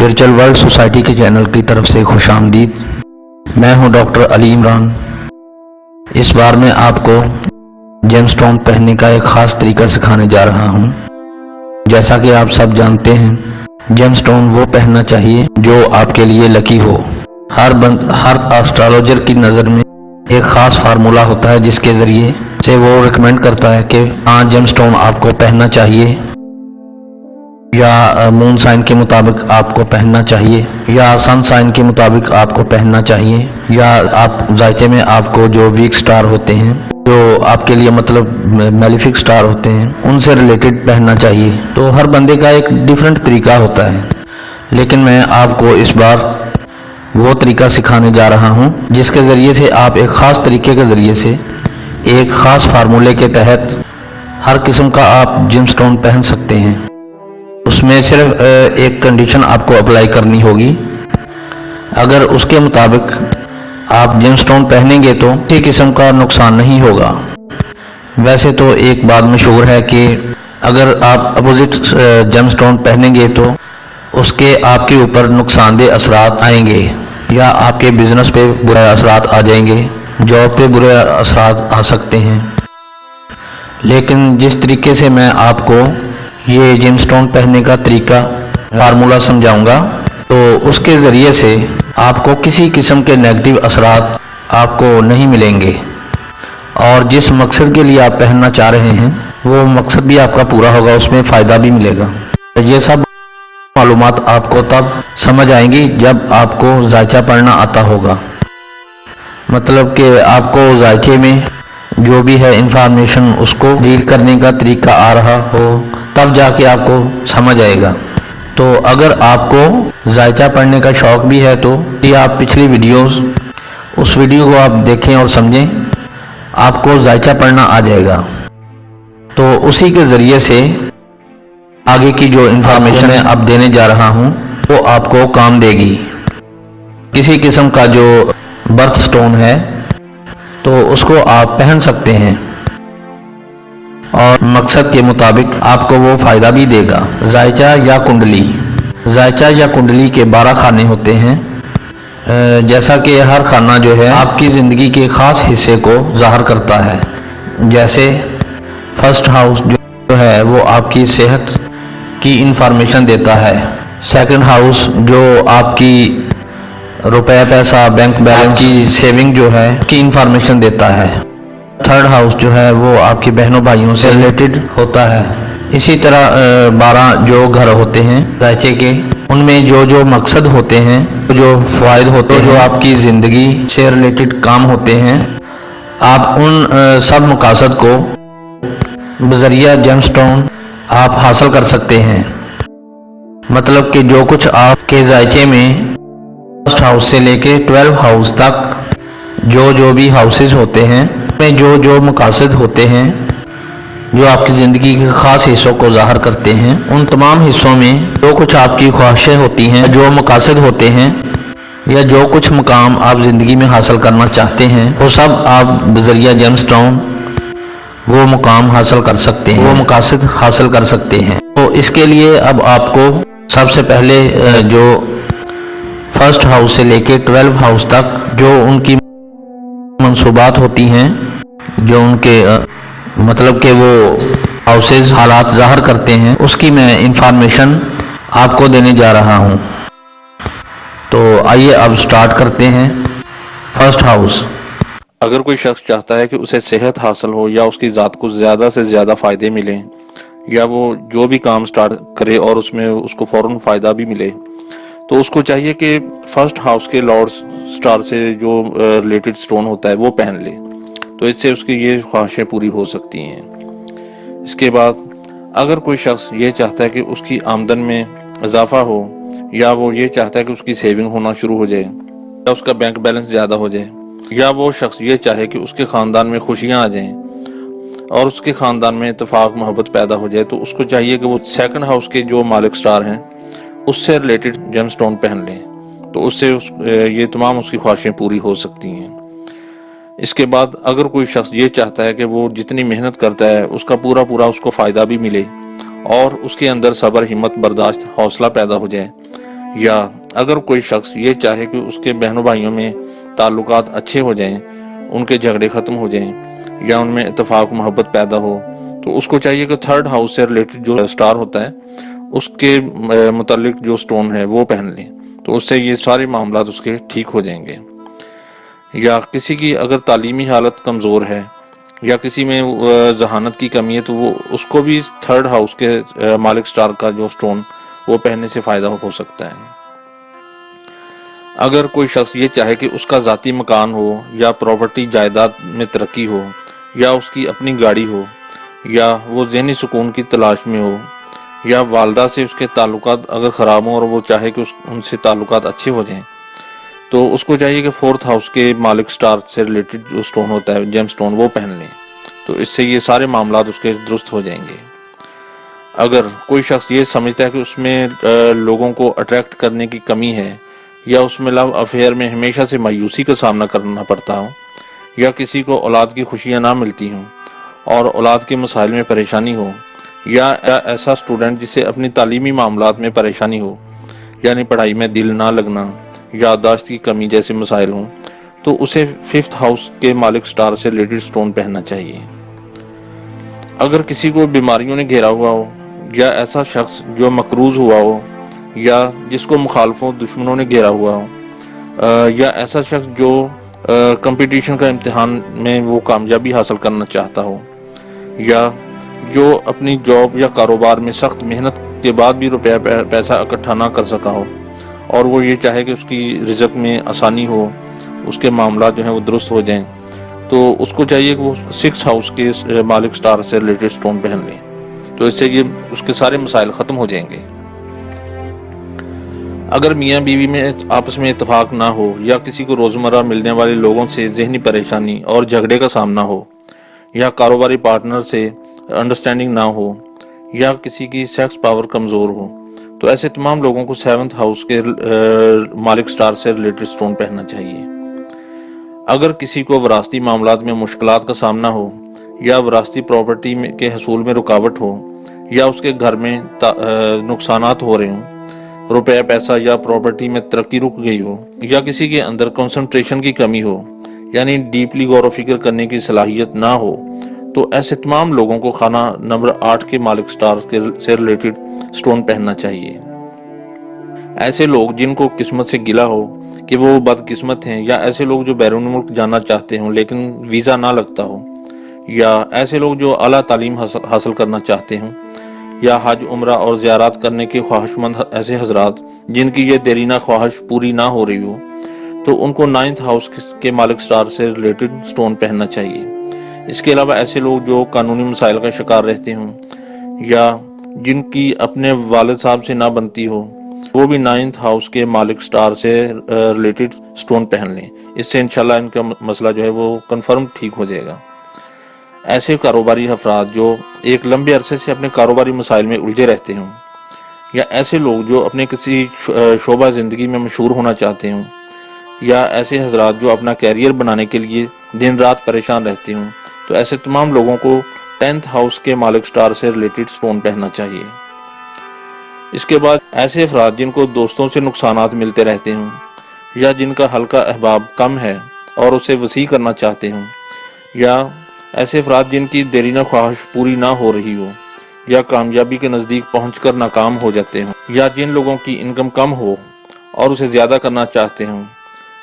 Spiritual world society کے channel کی طرف سے خوش آمدید۔ میں ہوں ڈاکٹر علی عمران۔ اس بار میں آپ کو جیم سٹون پہننے کا ایک خاص طریقہ سکھانے جا رہا ہوں۔ جیسا کہ آپ سب جانتے ہیں، جیم سٹون وہ پہننا چاہیے جو آپ کے لیے لکی ہو۔ ہر ایسٹرولوجر کی نظر میں ایک خاص فارمولا ہوتا ہے جس کے ذریعے سے وہ ریکمینڈ کرتا ہے کہ ہاں جیم سٹون آپ کو پہننا چاہیے، یا مون سائن کے مطابق آپ کو پہننا چاہیے، یا سن سائن کے مطابق آپ کو پہننا چاہیے، یا آپ ذائقے میں آپ کو جو ویک سٹار ہوتے ہیں، جو آپ کے لیے مطلب میلیفک سٹار ہوتے ہیں، ان سے ریلیٹڈ پہننا چاہیے۔ تو ہر بندے کا ایک ڈیفرنٹ طریقہ ہوتا ہے، لیکن میں آپ کو اس بار وہ طریقہ سکھانے جا رہا ہوں جس کے ذریعے سے آپ ایک خاص طریقے کے ذریعے سے ایک خاص فارمولے کے تحت ہر قسم کا آپ جیم سٹون پہن سکتے ہیں۔ اس میں صرف ایک کنڈیشن آپ کو اپلائی کرنی ہوگی۔ اگر اس کے مطابق آپ جیم سٹون پہنیں گے تو کسی قسم کا نقصان نہیں ہوگا۔ ویسے تو ایک بات مشہور ہے کہ اگر آپ اپوزٹ جیم سٹون پہنیں گے تو اس کے آپ کے اوپر نقصان دہ اثرات آئیں گے، یا آپ کے بزنس پہ برے اثرات آ جائیں گے، جاب پہ برے اثرات آ سکتے ہیں۔ لیکن جس طریقے سے میں آپ کو یہ جیم سٹون پہننے کا طریقہ فارمولا سمجھاؤں گا، تو اس کے ذریعے سے آپ کو کسی قسم کے نیگیٹو اثرات آپ کو نہیں ملیں گے، اور جس مقصد کے لیے آپ پہننا چاہ رہے ہیں وہ مقصد بھی آپ کا پورا ہوگا، اس میں فائدہ بھی ملے گا۔ یہ سب معلومات آپ کو تب سمجھ آئیں گی جب آپ کو ذائچہ پڑھنا آتا ہوگا، مطلب کہ آپ کو ذائچے میں جو بھی ہے انفارمیشن اس کو ڈیل کرنے کا طریقہ آ رہا ہو، تب جا کے آپ کو سمجھ آئے گا۔ تو اگر آپ کو ذائچہ پڑھنے کا شوق بھی ہے تو یہ آپ پچھلی ویڈیوز اس ویڈیو کو آپ دیکھیں اور سمجھیں، آپ کو ذائچہ پڑھنا آ جائے گا۔ تو اسی کے ذریعے سے آگے کی جو انفارمیشن ہے اب دینے جا رہا ہوں وہ آپ کو کام دے گی۔ کسی قسم کا جو برتھ سٹون ہے تو اس کو آپ پہن سکتے ہیں، اور مقصد کے مطابق آپ کو وہ فائدہ بھی دے گا۔ ذائچہ یا کنڈلی، ذائچہ یا کنڈلی کے 12 خانے ہوتے ہیں، جیسا کہ ہر خانہ جو ہے آپ کی زندگی کے خاص حصے کو ظاہر کرتا ہے۔ جیسے فرسٹ ہاؤس جو ہے وہ آپ کی صحت کی انفارمیشن دیتا ہے، سیکنڈ ہاؤس جو آپ کی روپے پیسہ بینک بیلنس کی سیونگ جو ہے اس کی انفارمیشن دیتا ہے، تھرڈ ہاؤس جو ہے وہ آپ کی بہنوں بھائیوں سے ریلیٹڈ ہوتا ہے۔ اسی طرح 12 جو گھر ہوتے ہیں ذائچے کے، ان میں جو جو مقصد ہوتے ہیں، جو فوائد ہوتے ہیں، جو آپ کی زندگی سے ریلیٹڈ کام ہوتے ہیں، آپ ان سب مقاصد کو بذریعہ جیم سٹون آپ حاصل کر سکتے ہیں۔ مطلب کہ جو کچھ آپ کے ذائچے میں فرسٹ ہاؤس سے لے کے 12 ہاؤس تک جو بھی ہاؤسز ہوتے ہیں میں جو مقاصد ہوتے ہیں، جو آپ کی زندگی کے خاص حصوں کو ظاہر کرتے ہیں، ان تمام حصوں میں جو کچھ آپ کی خواہشیں ہوتی ہیں، جو مقاصد ہوتے ہیں، یا جو کچھ مقام آپ زندگی میں حاصل کرنا چاہتے ہیں، وہ سب آپ بذریعہ جیم سٹون وہ مقام حاصل کر سکتے ہیں، وہ مقاصد حاصل کر سکتے ہیں۔ تو اس کے لیے اب آپ کو سب سے پہلے جو فرسٹ ہاؤس سے لے کے 12 ہاؤس تک جو ان کی منصوبات ہوتی ہیں، جو ان کے مطلب کہ وہ ہاؤسز حالات ظاہر کرتے ہیں، اس کی میں انفارمیشن آپ کو دینے جا رہا ہوں۔ تو آئیے اب سٹارٹ کرتے ہیں۔ فرسٹ ہاؤس، اگر کوئی شخص چاہتا ہے کہ اسے صحت حاصل ہو، یا اس کی ذات کو زیادہ سے زیادہ فائدے ملیں، یا وہ جو بھی کام سٹارٹ کرے اور اس میں اس کو فوراً فائدہ بھی ملے، تو اس کو چاہیے کہ فرسٹ ہاؤس کے لارڈ سٹار سے جو ریلیٹڈ سٹون ہوتا ہے وہ پہن لے، تو اس سے اس کی یہ خواہشیں پوری ہو سکتی ہیں۔ اس کے بعد اگر کوئی شخص یہ چاہتا ہے کہ اس کی آمدن میں اضافہ ہو، یا وہ یہ چاہتا ہے کہ اس کی سیونگ ہونا شروع ہو جائے، یا اس کا بینک بیلنس زیادہ ہو جائے، یا وہ شخص یہ چاہے کہ اس کے خاندان میں خوشیاں آ جائیں اور اس کے خاندان میں اتفاق محبت پیدا ہو جائے، تو اس کو چاہیے کہ وہ سیکنڈ ہاؤس کے جو مالک سٹار ہیں اس سے ریلیٹڈ جیم سٹون پہن لیں، تو اس سے یہ تمام اس کی خواہشیں پوری ہو سکتی ہیں۔ اس کے بعد اگر کوئی شخص یہ چاہتا ہے کہ وہ جتنی محنت کرتا ہے اس کا پورا اس کو فائدہ بھی ملے، اور اس کے اندر صبر، ہمت، برداشت، حوصلہ پیدا ہو جائے، یا اگر کوئی شخص یہ چاہے کہ اس کے بہنوں بھائیوں میں تعلقات اچھے ہو جائیں، ان کے جھگڑے ختم ہو جائیں یا ان میں اتفاق محبت پیدا ہو، تو اس کو چاہیے کہ تھرڈ ہاؤس سے ریلیٹڈ جو سٹار ہوتا ہے اس کے متعلق جو سٹون ہے وہ پہن لیں، تو اس سے یہ سارے معاملات اس کے ٹھیک ہو جائیں گے۔ یا کسی کی اگر تعلیمی حالت کمزور ہے یا کسی میں ذہانت کی کمی ہے، تو وہ اس کو بھی تھرڈ ہاؤس کے مالک سٹار کا جو سٹون وہ پہننے سے فائدہ ہو سکتا ہے۔ اگر کوئی شخص یہ چاہے کہ اس کا ذاتی مکان ہو یا پراپرٹی جائیداد میں ترقی ہو یا اس کی اپنی گاڑی ہو یا وہ ذہنی سکون کی تلاش میں ہو یا والدہ سے اس کے تعلقات اگر خراب ہوں اور وہ چاہے کہ ان سے تعلقات اچھے ہو جائیں، تو اس کو چاہیے کہ فورتھ ہاؤس کے مالک سٹار سے ریلیٹڈ جو سٹون ہوتا ہے جیم سٹون وہ پہن لیں، تو اس سے یہ سارے معاملات اس کے درست ہو جائیں گے۔ اگر کوئی شخص یہ سمجھتا ہے کہ اس میں لوگوں کو اٹریکٹ کرنے کی کمی ہے یا اس میں لو افیئر میں ہمیشہ سے مایوسی کا سامنا کرنا پڑتا ہو یا کسی کو اولاد کی خوشیاں نہ ملتی ہوں اور اولاد کے مسائل میں پریشانی ہو یا ایسا اسٹوڈنٹ جسے اپنی تعلیمی معاملات میں پریشانی ہو، یعنی پڑھائی میں دل نہ لگنا، یادداشت کی کمی جیسے مسائل ہوں، تو اسے ففتھ ہاؤس کے مالک سٹار سے ریلیٹڈ سٹون پہننا چاہیے۔ اگر کسی کو بیماریوں نے گھیرا ہوا ہو یا ایسا شخص جو مقروض ہوا ہو یا جس کو مخالفوں دشمنوں نے گھیرا ہوا ہو یا ایسا شخص جو کمپٹیشن کا امتحان میں وہ کامیابی حاصل کرنا چاہتا ہو یا جو اپنی جاب یا کاروبار میں سخت محنت کے بعد بھی روپیہ پیسہ اکٹھا نہ کر سکا ہو اور وہ یہ چاہے کہ اس کی رزق میں آسانی ہو، اس کے معاملات جو ہیں وہ درست ہو جائیں، تو اس کو چاہیے کہ وہ سکس ہاؤس کے مالک سٹار سے ریلیٹڈ سٹون پہن لیں، تو اس سے یہ اس کے سارے مسائل ختم ہو جائیں گے۔ اگر میاں بیوی میں آپس میں اتفاق نہ ہو یا کسی کو روزمرہ ملنے والے لوگوں سے ذہنی پریشانی اور جھگڑے کا سامنا ہو یا کاروباری پارٹنر سے انڈرسٹینڈنگ نہ ہو یا کسی کی سیکس پاور کمزور ہو، تو ایسے تمام لوگوں کو سیونتھ ہاؤس کے مالک سٹار سے ریلیٹڈ سٹون پہننا چاہیے۔ اگر کسی کو وراثتی معاملات میں مشکلات کا سامنا ہو یا وراثتی پراپرٹی کے حصول میں رکاوٹ ہو یا اس کے گھر میں نقصانات ہو رہے ہوں، روپیہ پیسہ یا پراپرٹی میں ترقی رک گئی ہو یا کسی کے اندر کنسنٹریشن کی کمی ہو، یعنی ڈیپلی غور و فکر کرنے کی صلاحیت نہ ہو، تو ایسے تمام لوگوں کو خانہ نمبر 8 کے مالک سٹار سے ریلیٹڈ سٹون پہننا چاہیے۔ ایسے لوگ جن کو قسمت سے گلہ ہو کہ وہ بدقسمت ہیں، یا ایسے لوگ جو بیرون ملک جانا چاہتے ہوں لیکن ویزا نہ لگتا ہو، یا ایسے لوگ جو اعلیٰ تعلیم حاصل کرنا چاہتے ہوں، یا حج عمرہ اور زیارات کرنے کے خواہش مند ایسے حضرات جن کی یہ دیرینہ خواہش پوری نہ ہو رہی ہو، تو ان کو 9th ہاؤس کے مالک سٹار سے ریلیٹڈ سٹون پہننا چاہیے۔ اس کے علاوہ ایسے لوگ جو قانونی مسائل کا شکار رہتے ہوں یا جن کی اپنے والد صاحب سے نہ بنتی ہو، وہ بھی 9th ہاؤس کے مالک سٹار سے ریلیٹڈ سٹون پہن لیں، اس سے انشاءاللہ ان کا مسئلہ جو ہے وہ کنفرم ٹھیک ہو جائے گا۔ ایسے کاروباری افراد جو ایک لمبے عرصے سے اپنے کاروباری مسائل میں الجھے رہتے ہوں، یا ایسے لوگ جو اپنے کسی شعبہ زندگی میں مشہور ہونا چاہتے ہوں، یا ایسے حضرات جو اپنا کیریئر بنانے کے لیے دن رات پریشان رہتے ہوں، تو ایسے تمام لوگوں کو 10th ہاؤس کے مالک سٹار سے ریلیٹڈ سٹون پہننا چاہیے۔ اس کے بعد ایسے افراد جن کو دوستوں سے نقصانات ملتے رہتے ہوں یا جن کا حلقہ احباب کم ہے اور اسے وسیع کرنا چاہتے ہوں، یا ایسے افراد جن کی دیرینہ خواہش پوری نہ ہو رہی ہو یا کامیابی کے نزدیک پہنچ کر ناکام ہو جاتے ہوں، یا جن لوگوں کی انکم کم ہو اور اسے زیادہ کرنا چاہتے ہوں،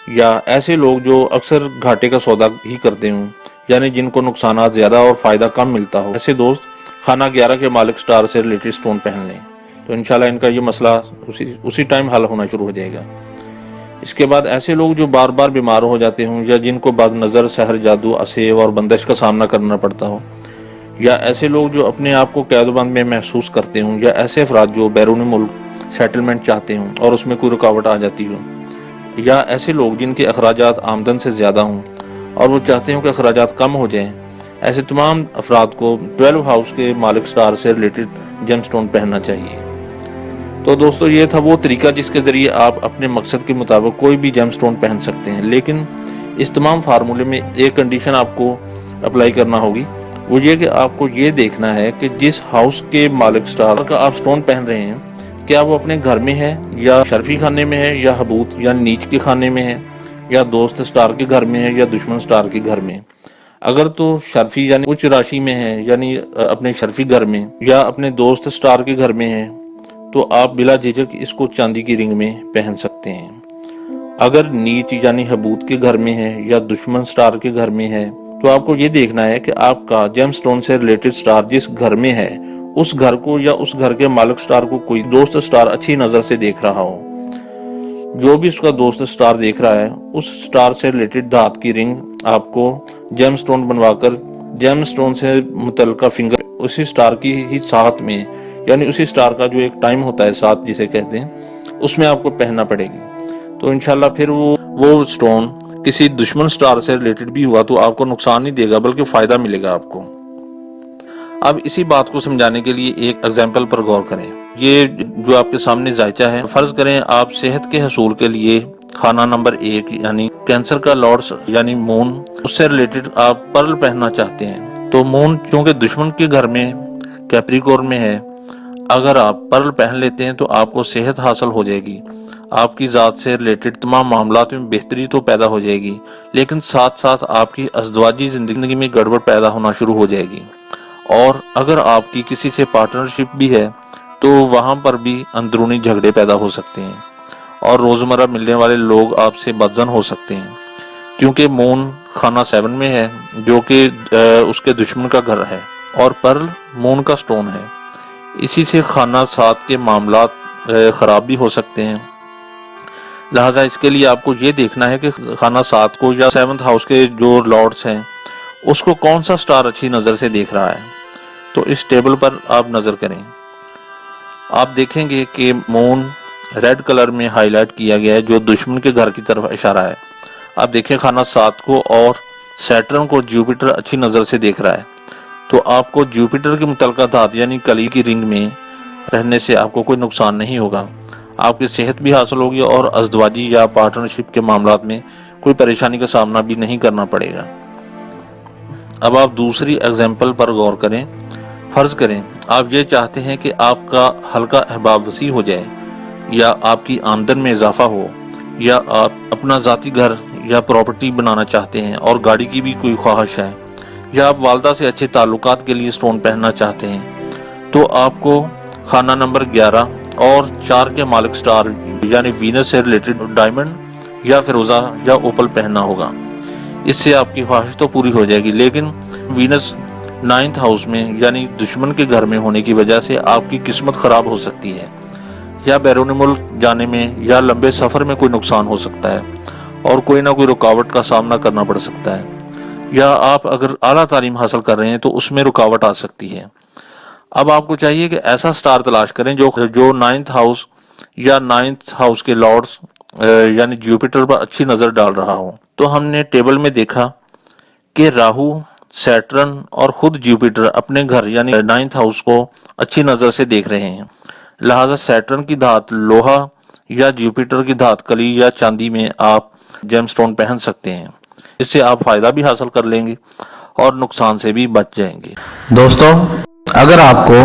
یا ایسے لوگ جو اکثر گھاٹے کا سودا ہی کرتے ہوں، یعنی جن کو نقصانات زیادہ اور فائدہ کم ملتا ہو، ایسے دوست خانہ 11 کے مالک سٹار سے ریلیٹڈ سٹون پہن لیں، تو انشاءاللہ ان کا یہ مسئلہ اسی ٹائم حل ہونا شروع ہو جائے گا۔ اس کے بعد ایسے لوگ جو بار بار بیمار ہو جاتے ہوں یا جن کو بعد نظر، سحر، جادو، اسیو اور بندش کا سامنا کرنا پڑتا ہو، یا ایسے لوگ جو اپنے آپ کو قید و بند میں محسوس کرتے ہوں، یا ایسے افراد جو بیرون ملک سیٹلمنٹ چاہتے ہوں اور اس میں کوئی رکاوٹ آ جاتی ہو، یا ایسے لوگ جن کے اخراجات آمدن سے زیادہ ہوں اور وہ چاہتے ہوں کہ اخراجات کم ہو جائیں، ایسے تمام افراد کو 12 ہاؤس کے مالک سٹار سے ریلیٹڈ جیم سٹون پہننا چاہیے۔ تو دوستو یہ تھا وہ طریقہ جس کے ذریعے آپ اپنے مقصد کے مطابق کوئی بھی جیم سٹون پہن سکتے ہیں، لیکن اس تمام فارمولے میں ایک کنڈیشن آپ کو اپلائی کرنا ہوگی، وہ یہ کہ آپ کو یہ دیکھنا ہے کہ جس ہاؤس کے مالک سٹار کا آپ سٹون پہن رہے ہیں کیا وہ اپنے گھر میں ہے یا شرفی خانے میں ہے یا حبوط یا نیچ کے خانے میں ہے یا دوست سٹار کے گھر میں ہے یا دشمن سٹار کے گھر میں؟ اگر تو شرفی یعنی اچ راشی میں ہے یعنی اپنے شرفی گھر میں یا اپنے دوست سٹار کے گھر میں ہے تو آپ بلا جھجک اس کو چاندی کی رنگ میں پہن سکتے ہیں۔ اگر نیچ یعنی حبوط کے گھر میں ہے یا دشمن سٹار کے گھر میں ہے تو آپ کو یہ دیکھنا ہے کہ آپ کا جیم سٹون سے ریلیٹڈ سٹار جس گھر میں ہے اس گھر کو یا اس گھر کے مالک سٹار کو کوئی دوست سٹار اچھی نظر سے دیکھ رہا ہو۔ جو بھی اس کا دوست سٹار دیکھ رہا ہے اس سٹار سے ریلیٹڈ دھات کی رنگ آپ کو جیم سٹون بنوا کر جیم سٹون سے متعلقہ فنگر اسی سٹار کی ہی ساتھ میں یعنی اسی سٹار کا جو ایک ٹائم ہوتا ہے ساتھ جسے کہتے ہیں اس میں آپ کو پہننا پڑے گی۔ تو انشاءاللہ پھر وہ سٹون کسی دشمن سٹار سے ریلیٹڈ بھی ہوا تو آپ کو نقصان نہیں دے گا بلکہ فائدہ ملے گا آپ کو۔ اب اسی بات کو سمجھانے کے لیے ایک ایگزامپل پر غور کریں۔ یہ جو آپ کے سامنے زائچہ ہے، فرض کریں آپ صحت کے حصول کے لیے خانہ نمبر 1 یعنی کینسر کا لارڈس یعنی مون اس سے ریلیٹڈ آپ پرل پہننا چاہتے ہیں۔ تو مون چونکہ دشمن کے گھر میں کیپریکورن میں ہے، اگر آپ پرل پہن لیتے ہیں تو آپ کو صحت حاصل ہو جائے گی، آپ کی ذات سے ریلیٹڈ تمام معاملات میں بہتری تو پیدا ہو جائے گی، لیکن ساتھ ساتھ آپ کی ازدواجی زندگی میں گڑبڑ پیدا ہونا شروع ہو جائے گی۔ اور اگر آپ کی کسی سے پارٹنرشپ بھی ہے تو وہاں پر بھی اندرونی جھگڑے پیدا ہو سکتے ہیں اور روزمرہ ملنے والے لوگ آپ سے بدظن ہو سکتے ہیں، کیونکہ مون خانہ 7 میں ہے جو کہ اس کے دشمن کا گھر ہے اور پرل مون کا سٹون ہے۔ اسی سے خانہ 7 کے معاملات خراب بھی ہو سکتے ہیں۔ لہٰذا اس کے لیے آپ کو یہ دیکھنا ہے کہ خانہ 7 کو یا 7th ہاؤس کے جو لارڈس ہیں اس کو کون سا سٹار اچھی نظر سے دیکھ رہا ہے۔ تو اس ٹیبل پر آپ نظر کریں، آپ دیکھیں گے کہ مون ریڈ کلر میں ہائی لائٹ کیا گیا ہے جو دشمن کے گھر کی طرف اشارہ ہے۔ آپ دیکھیں خانہ 7 کو اور سیٹرن کو جوپیٹر اچھی نظر سے دیکھ رہا ہے، تو آپ کو جوپیٹر کے متعلقہ دھات یعنی کلی کی رنگ میں رہنے سے آپ کو کوئی نقصان نہیں ہوگا، آپ کی صحت بھی حاصل ہوگی اور ازدواجی یا پارٹنرشپ کے معاملات میں کوئی پریشانی کا سامنا بھی نہیں کرنا پڑے گا۔ اب آپ دوسری ایگزامپل پر غور کریں۔ فرض کریں آپ یہ چاہتے ہیں کہ آپ کا حلقہ احباب وسیع ہو جائے یا آپ کی آمدن میں اضافہ ہو یا آپ اپنا ذاتی گھر یا پراپرٹی بنانا چاہتے ہیں اور گاڑی کی بھی کوئی خواہش ہے یا آپ والدہ سے اچھے تعلقات کے لیے سٹون پہننا چاہتے ہیں، تو آپ کو خانہ نمبر 11 اور 4 کے مالک سٹار یعنی وینس سے ریلیٹڈ ڈائمنڈ یا فیروزہ یا اوپل پہننا ہوگا۔ اس سے آپ کی خواہش تو پوری ہو جائے گی، لیکن وینس 9th ہاؤس میں یعنی دشمن کے گھر میں ہونے کی وجہ سے آپ کی قسمت خراب ہو سکتی ہے یا بیرون ملک جانے میں یا لمبے سفر میں کوئی نقصان ہو سکتا ہے اور کوئی نہ کوئی رکاوٹ کا سامنا کرنا پڑ سکتا ہے، یا آپ اگر اعلیٰ تعلیم حاصل کر رہے ہیں تو اس میں رکاوٹ آ سکتی ہے۔ اب آپ کو چاہیے کہ ایسا سٹار تلاش کریں جو 9th ہاؤس یا 9th ہاؤس کے لارڈس یعنی جوپیٹر پر اچھی نظر ڈال رہا ہو۔ تو ہم نے ٹیبل میں دیکھا کہ راہو، سیٹرن اور خود جوپیٹر اپنے گھر یعنی 9th ہاؤس کو اچھی نظر سے دیکھ رہے ہیں، لہٰذا سیٹرن کی دھات لوہا یا جوپیٹر کی دھات کلی یا چاندی میں آپ جیم سٹون پہن سکتے ہیں، اس سے آپ فائدہ بھی حاصل کر لیں گے اور نقصان سے بھی بچ جائیں گے۔ دوستو، اگر آپ کو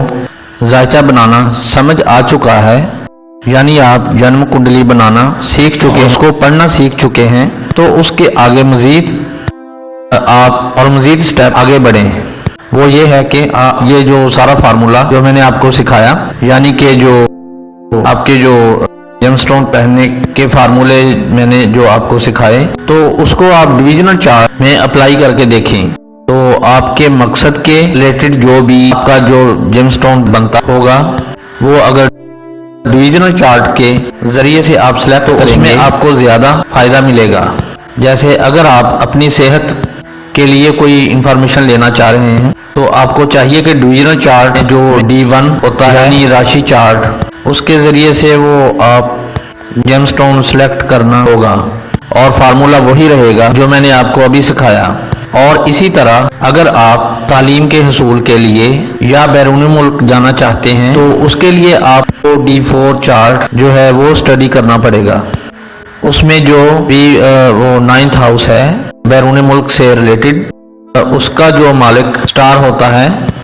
زائچہ بنانا سمجھ آ چکا ہے یعنی آپ جنم کنڈلی بنانا سیکھ چکے ہیں، اس کو پڑھنا سیکھ چکے ہیں، تو اس کے آگے مزید آپ اور مزید سٹیپ آگے بڑھیں۔ وہ یہ ہے کہ یہ جو سارا فارمولا جو میں نے آپ کو سکھایا یعنی کہ جو آپ کے جو جیم سٹون پہننے کے فارمولے میں نے جو آپ کو سکھائے، تو اس کو آپ ڈویژنل چارٹ میں اپلائی کر کے دیکھیں، تو آپ کے مقصد کے ریلیٹڈ جو بھی آپ کا جو جیم سٹون بنتا ہوگا وہ اگر ڈویژنل چارٹ کے ذریعے سے آپ سلیکٹ کریں گے اس میں آپ کو زیادہ فائدہ ملے گا۔ جیسے اگر آپ اپنی صحت کے لیے کوئی انفارمیشن لینا چاہ رہے ہیں تو آپ کو چاہیے کہ ڈویژنل چارٹ جو D1 ہوتا ہے یعنی راشی چارٹ، اس کے ذریعے سے وہ آپ جیم سٹون سلیکٹ کرنا ہوگا اور فارمولا وہی رہے گا جو میں نے آپ کو ابھی سکھایا۔ اور اسی طرح اگر آپ تعلیم کے حصول کے لیے یا بیرون ملک جانا چاہتے ہیں تو اس کے لیے آپ کو D4 چارٹ جو ہے وہ اسٹڈی کرنا پڑے گا۔ اس میں جو بھی وہ 9th ہاؤس ہے بیرون ملک سے ریلیٹڈ، اس کا جو مالک سٹار ہوتا ہے